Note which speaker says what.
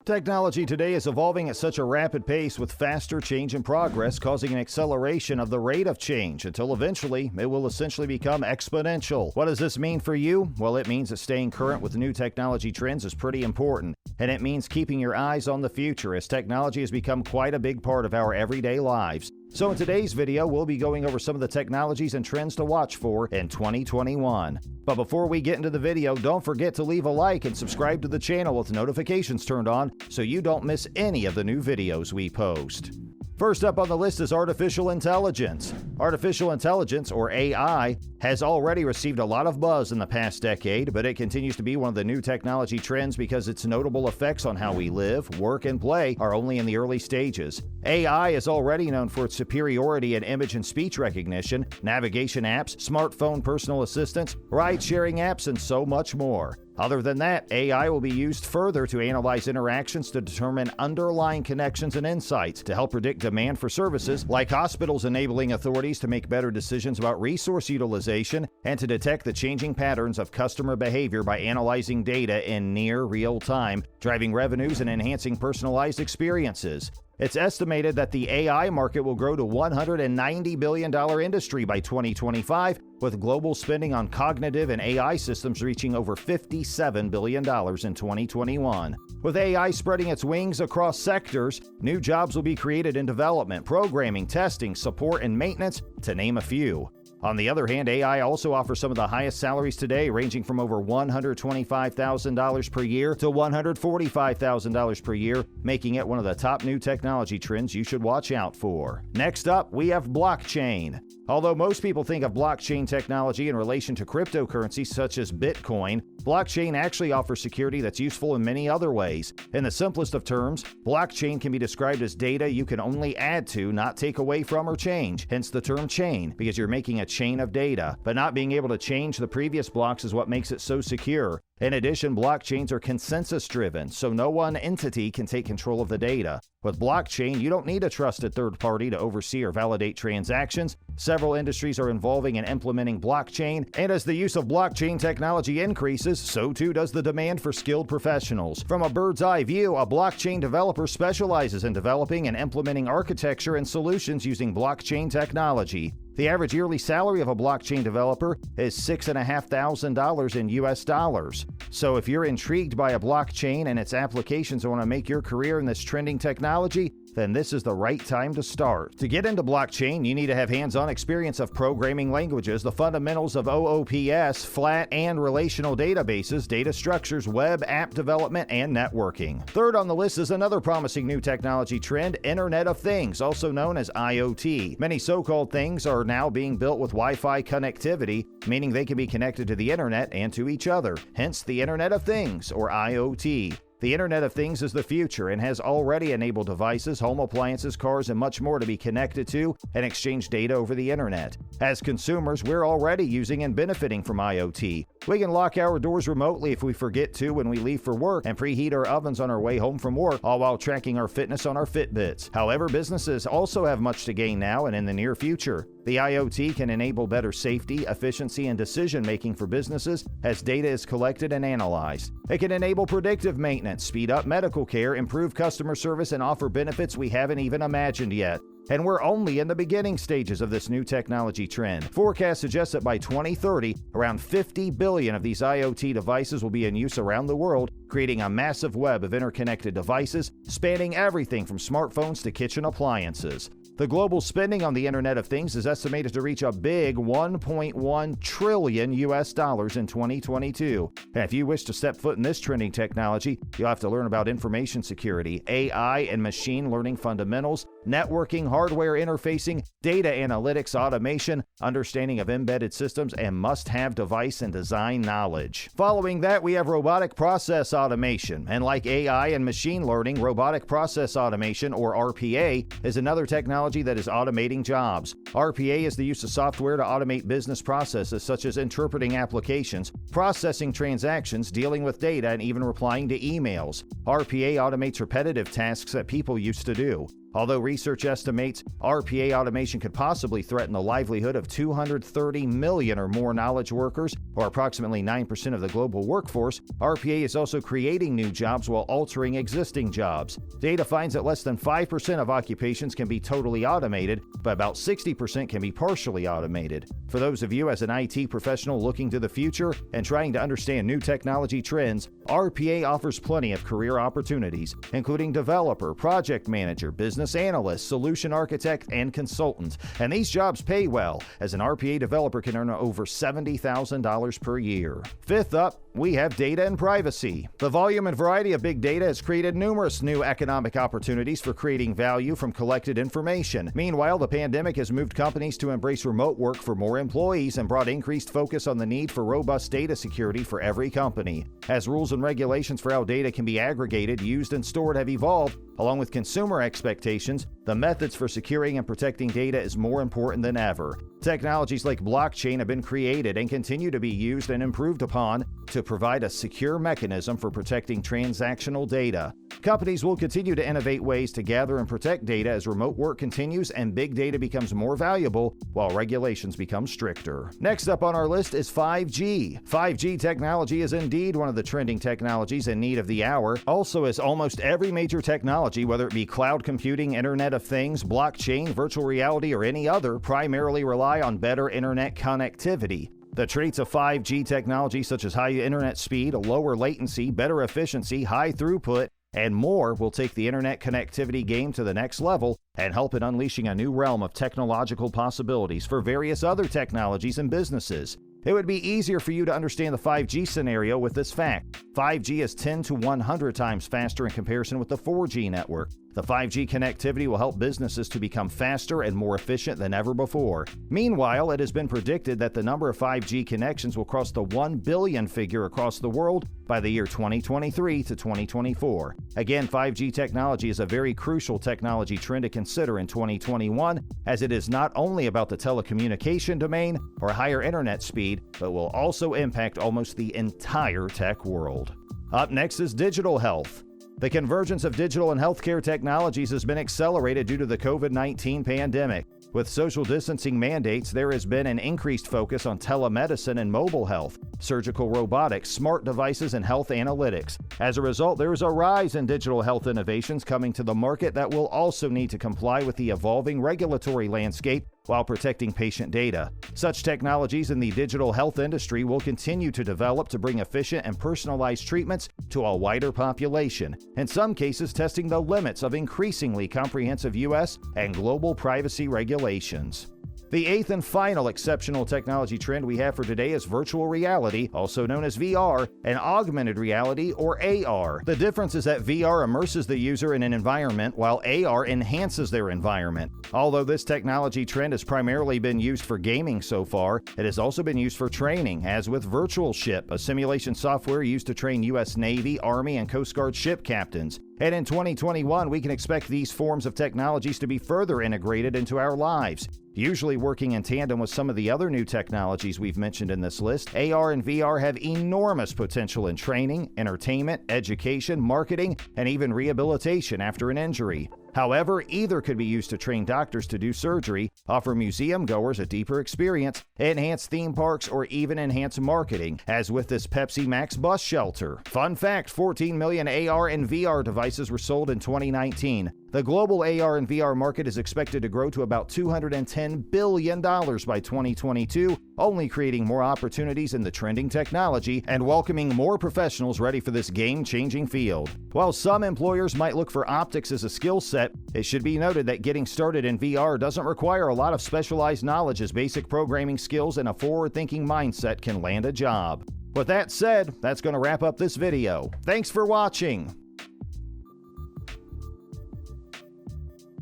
Speaker 1: Technology today is evolving at such a rapid pace with faster change and progress, causing an acceleration of the rate of change until eventually it will essentially become exponential. What does this mean for you? Well, it means that staying current with new technology trends is pretty important, and it means keeping your eyes on the future as technology has become quite a big part of our everyday lives. So in today's video, we'll be going over some of the technologies and trends to watch for in 2021. But before we get into the video, don't forget to leave a like and subscribe to the channel with notifications turned on so you don't miss any of the new videos we post. First up on the list is artificial intelligence. Artificial intelligence, or AI, has already received a lot of buzz in the past decade, but it continues to be one of the new technology trends because its notable effects on how we live, work, and play are only in the early stages. AI is already known for its superiority in image and speech recognition, navigation apps, smartphone personal assistants, ride-sharing apps, and so much more. Other than that, AI will be used further to analyze interactions to determine underlying connections and insights to help predict demand for services like hospitals, enabling authorities to make better decisions about resource utilization and to detect the changing patterns of customer behavior by analyzing data in near real time, driving revenues and enhancing personalized experiences. It's estimated that the AI market will grow to $190 billion industry by 2025, with global spending on cognitive and AI systems reaching over $57 billion in 2021. With AI spreading its wings across sectors, new jobs will be created in development, programming, testing, support, and maintenance, to name a few. On the other hand, AI also offers some of the highest salaries today, ranging from over $125,000 per year to $145,000 per year, making it one of the top new technology trends you should watch out for. Next up, we have blockchain. Although most people think of blockchain technology in relation to cryptocurrencies such as Bitcoin, blockchain actually offers security that's useful in many other ways. In the simplest of terms, blockchain can be described as data you can only add to, not take away from or change, hence the term chain, because you're making a chain of data. But not being able to change the previous blocks is what makes it so secure. In addition, blockchains are consensus-driven, so no one entity can take control of the data. With blockchain, you don't need a trusted third party to oversee or validate transactions. Several industries are involving and implementing blockchain, and as the use of blockchain technology increases, so too does the demand for skilled professionals. From a bird's eye view, a blockchain developer specializes in developing and implementing architecture and solutions using blockchain technology. The average yearly salary of a blockchain developer is $6,500 in US dollars. So if you're intrigued by a blockchain and its applications and want to make your career in this trending technology, then this is the right time to start. To get into blockchain, you need to have hands-on experience of programming languages, the fundamentals of OOPS, flat and relational databases, data structures, web app development, and networking. Third on the list is another promising new technology trend, Internet of Things, also known as IoT. Many so-called things are now being built with Wi-Fi connectivity, meaning they can be connected to the internet and to each other, hence the Internet of Things, or IoT. The Internet of Things is the future and has already enabled devices, home appliances, cars, and much more to be connected to and exchange data over the internet. As consumers, we're already using and benefiting from IoT. We can lock our doors remotely if we forget to when we leave for work and preheat our ovens on our way home from work, all while tracking our fitness on our Fitbits. However, businesses also have much to gain now and in the near future. The IoT can enable better safety, efficiency, and decision-making for businesses as data is collected and analyzed. It can enable predictive maintenance, speed up medical care, improve customer service, and offer benefits we haven't even imagined yet. And we're only in the beginning stages of this new technology trend. Forecasts suggest that by 2030, around 50 billion of these IoT devices will be in use around the world, creating a massive web of interconnected devices spanning everything from smartphones to kitchen appliances. The global spending on the Internet of Things is estimated to reach a big $1.1 trillion US dollars in 2022. And if you wish to step foot in this trending technology, you'll have to learn about information security, AI and machine learning fundamentals, networking, hardware interfacing, data analytics, automation, understanding of embedded systems, and must-have device and design knowledge. Following that, we have robotic process automation. And like AI and machine learning, robotic process automation, or RPA, is another technology that is automating jobs. RPA is the use of software to automate business processes such as interpreting applications, processing transactions, dealing with data, and even replying to emails. RPA automates repetitive tasks that people used to do. Although research estimates RPA automation could possibly threaten the livelihood of 230 million or more knowledge workers, or approximately 9% of the global workforce, RPA is also creating new jobs while altering existing jobs. Data finds that less than 5% of occupations can be totally automated, but about 60% can be partially automated. For those of you as an IT professional looking to the future and trying to understand new technology trends, RPA offers plenty of career opportunities, including developer, project manager, business analyst, solution architect, and consultant. And these jobs pay well, as an RPA developer can earn over $70,000 per year. Fifth up, we have data and privacy. The volume and variety of big data has created numerous new economic opportunities for creating value from collected information. Meanwhile, the pandemic has moved companies to embrace remote work for more employees and brought increased focus on the need for robust data security for every company. As rules and regulations for how data can be aggregated, used, and stored have evolved, along with consumer expectations, the methods for securing and protecting data is more important than ever. Technologies like blockchain have been created and continue to be used and improved upon to provide a secure mechanism for protecting transactional data. Companies will continue to innovate ways to gather and protect data as remote work continues and big data becomes more valuable while regulations become stricter. Next up on our list is 5G. 5G technology is indeed one of the trending technologies in need of the hour. Also, as almost every major technology, whether it be cloud computing, Internet of Things, blockchain, virtual reality, or any other, primarily rely on better internet connectivity. The traits of 5G technology, such as high internet speed, lower latency, better efficiency, high throughput, and more, will take the internet connectivity game to the next level and help in unleashing a new realm of technological possibilities for various other technologies and businesses. It would be easier for you to understand the 5G scenario with this fact. 5G is 10 to 100 times faster in comparison with the 4G network. The 5G connectivity will help businesses to become faster and more efficient than ever before. Meanwhile, it has been predicted that the number of 5G connections will cross the 1 billion figure across the world by the year 2023 to 2024. Again, 5G technology is a very crucial technology trend to consider in 2021, as it is not only about the telecommunication domain or higher internet speed, but will also impact almost the entire tech world. Up next is digital health. The convergence of digital and healthcare technologies has been accelerated due to the COVID-19 pandemic. With social distancing mandates, there has been an increased focus on telemedicine and mobile health, surgical robotics, smart devices, and health analytics. As a result, there is a rise in digital health innovations coming to the market that will also need to comply with the evolving regulatory landscape while protecting patient data. Such technologies in the digital health industry will continue to develop to bring efficient and personalized treatments to a wider population, in some cases testing the limits of increasingly comprehensive U.S. and global privacy regulations. The eighth and final exceptional technology trend we have for today is virtual reality, also known as VR, and augmented reality, or AR. The difference is that VR immerses the user in an environment, while AR enhances their environment. Although this technology trend has primarily been used for gaming so far, it has also been used for training, as with Virtual Ship, a simulation software used to train U.S. Navy, Army, and Coast Guard ship captains. And in 2021, we can expect these forms of technologies to be further integrated into our lives, usually working in tandem with some of the other new technologies we've mentioned in this list. AR and VR have enormous potential in training, entertainment, education, marketing, and even rehabilitation after an injury. However, either could be used to train doctors to do surgery, offer museum goers a deeper experience, enhance theme parks, or even enhance marketing, as with this Pepsi Max bus shelter. Fun fact, 14 million AR and VR devices were sold in 2019. The global AR and VR market is expected to grow to about $210 billion by 2022, only creating more opportunities in the trending technology and welcoming more professionals ready for this game-changing field. While some employers might look for optics as a skill set, it should be noted that getting started in VR doesn't require a lot of specialized knowledge, as basic programming skills and a forward-thinking mindset can land a job. With that said, that's going to wrap up this video. Thanks for watching.